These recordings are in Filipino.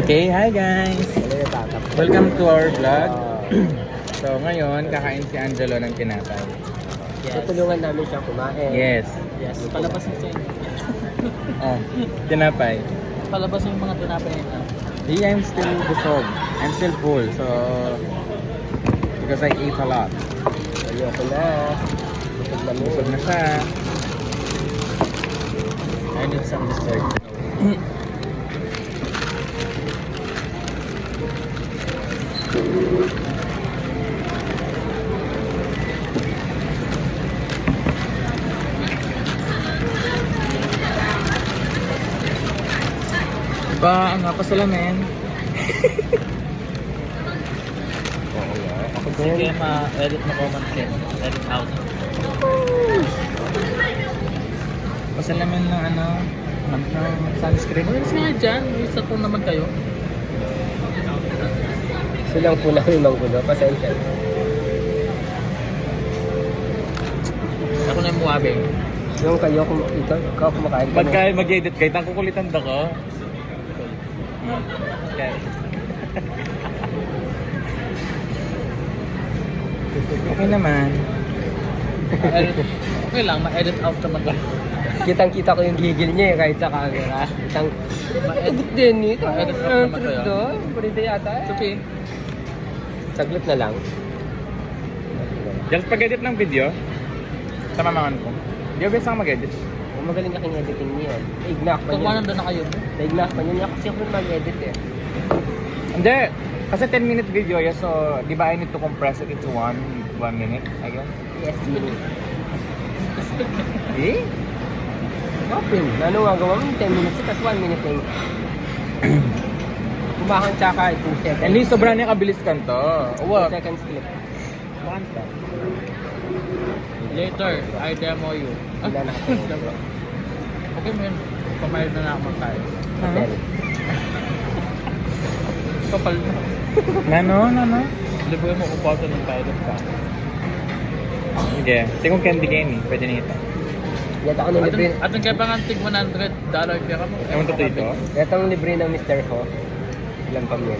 Okay, hi guys! Welcome to our vlog. So ngayon, kakain si Angelo ng tinapay. Yes. Tutulungan namin siya kumain. Yes. Yes, palabas mo siya. Oh, tinapay. Palabas yung mga tinapay nito. Yeah, I'm still busog. I'm still full. So, because I ate a lot. Ayoko na. Busog na Busog na siya. I need some dessert. Ba, ano pa sila, men? Ako Sige, din. ma-edit mo comment din. Edit out. Pasalamin ng ano, ng sunscreen. Umalis nga dyan. Isa po naman kayo. Silang po namin manggulo. Pasensya. Ako na yung muwabe. Yung kayo, ikaw kumakain ka na. Pagka mag-edit kayo, tang kukulitan da ko. Okay. Okay naman. Okay lang, ma-edit out naman kayo. Kitang-kita ko yung gigil niya kahit sa camera. Edit din ito. Ma-edit out naman kayo. Doon, pwede yata. Supi. Saglit na lang. Just pag-edit ng video, sa mamangan ko. Di ba best mag-edit? Kung magaling aking editing niya. Ignak pa Kung niya. nandun na kayo. Ignak pa niya. Kasi ako mag-edit eh. Hindi. Kasi 10-minute video yun, so di ba I need to compress it into 1 minute, I guess? Yes, Eh? Open. Ano nga gawa mo? 10 minutes tapos 1 minute lang. Kumakan tsaka 2 seconds. At least sobrang niya kabilis kanto. 2 What? seconds clip. Kanta. Later, I demo you. Wala na ako. Okay mo yun. Pamayad na ako magkain. Hotel. Kapal na. Nano? Libuin mo kung paano ng pilot ka. Sige. Tingong candy game eh. Pwede na ito. Yata ako ng libre. At ang kaya pa nga tig $100 pera mo. Ewan to ito? Yata ang libre ng Mr. Ho. Ilang pamilya.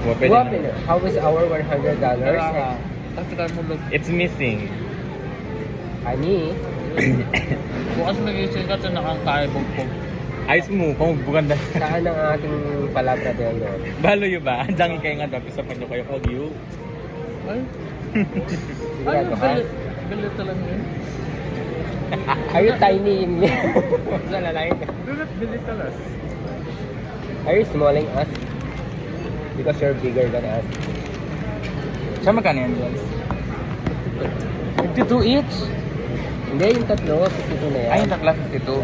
Well, pwede Guwapi na. na. How is our $100? Ang tagal mo log. It's missing. Ani? Bukas mag-ising ka ito nakangkaya bugpog. Ayos mo, kung buganda. Saan ang ating palabra din yun? Balo yun ba? Andiyan kayo nga dapat sa panyo kayo. Huwag you. Ay, Sigurado ka? Bilit lang yun. Are you tiny in me? Sa lalaki ka. Bilit talas. Are you smalling us? Because you're bigger than us. Saan magkano yan, Jules? 52 each? Hindi, yung tatlo. 52 na yan. Ay, yung takla 52.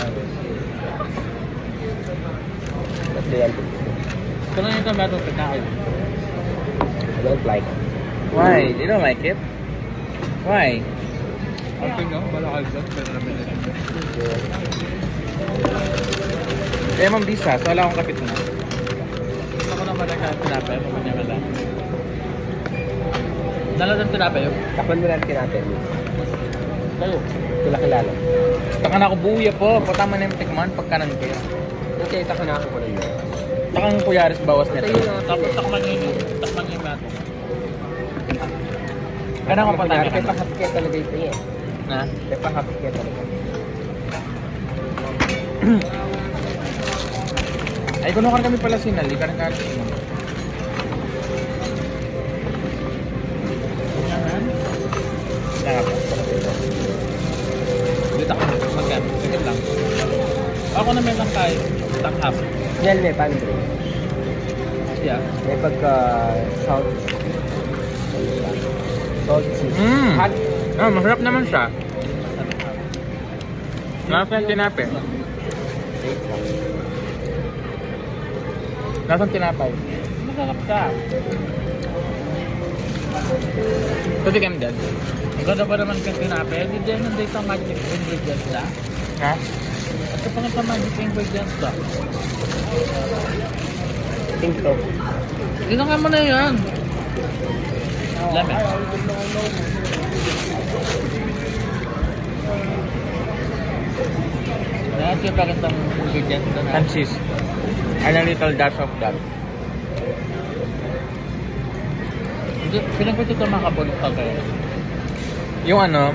Tatlo yan. Ito lang yung tomato pinakain. I don't like it. Why? You don't like it? Why? Ang tingnan, balakal dyan. Pero namin na rin. Eh, Ma'am Lisa, so wala akong kapit na. Ako naman ang tinapay. Ako naman yung wala. Naladan tinapay yun. Takpan mo natin natin. Kayo. Sila kilala. Taka na ako buya po. Patama na yung tikman pagkanan ko yan. Okay, takpan na ako ko rin yun. Takang kuyaris bawas nito. Tapos takman yun. Takman yung mato. Kailangan ko patama. Kaya pa-hapkaya talaga ito eh. Na? Kaya pa-hapkaya talaga. Ay, kunukan kami pala sinali. Karang kalit mo. Dito ako. Magkan. Tingin lang. Ako na may lang tayo. Tanghap. Yan may pandre. Yeah. May pagka salt. Salt cheese. Hot. Ah, masarap naman siya. Nasaan tinapay? Nasaan tinapay? Masarap ka. Pwede kami dad. Ang ganda pa naman kang tinapay. Hindi din nandito sa magic ingredients na. Ha? At sa pangit sa magic ingredients na. Think so. Ginangan mo na yan. Lemon. Lahat yung pakitang ingredients na. And cheese. And a little dash of that. Pinagpito ito makapulot ka kaya. Yung ano,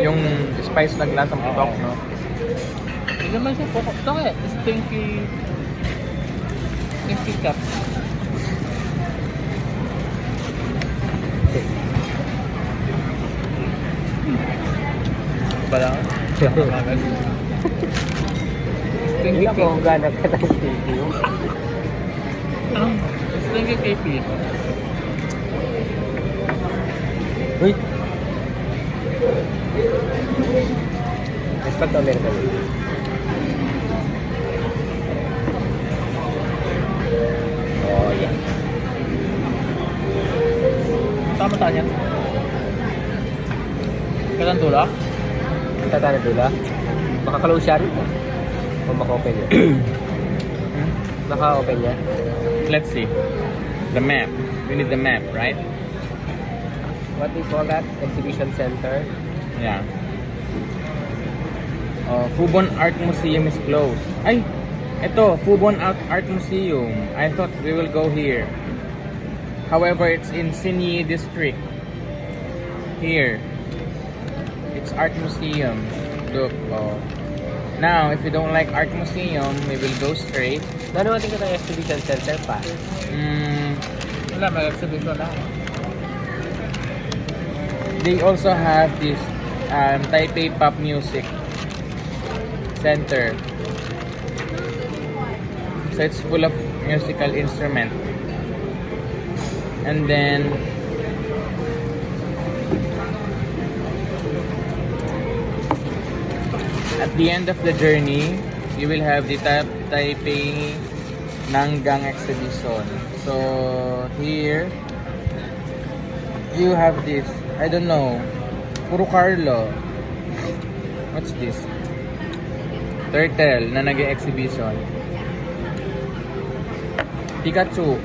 yung spice na lasang putok, Oo. no? Hindi naman siya po. Ito kaya, stinky... Stinky cup. Ba lang? Hindi ako ganap ka ng studio. Anong stinky KP? Uy! Respect to America. Oh, yeah. Tama saan yan? Kailan tulak? Tatana dula. Maka-close siya rin. O maka-open niya. Maka-open niya. Let's see. The map. We need the map, right? What do you call that? Exhibition center. Yeah. Fubon Art Museum is closed. Ay! Ito, Fubon Art Museum. I thought we will go here. However, it's in Sinyi District. Here. It's Art Museum. Look, oh. Now, if you don't like Art Museum, we will go straight. Ano natin ka ng exhibition center pa? Wala, may exhibition na. They also have this Taipei Pop Music Center. So it's full of musical instruments. And then at the end of the journey, you will have the Taipei Nanggang exhibition. So here you have this, I don't know, Puro Carlo. What's this? Turtle na nag-exhibition. Pikachu.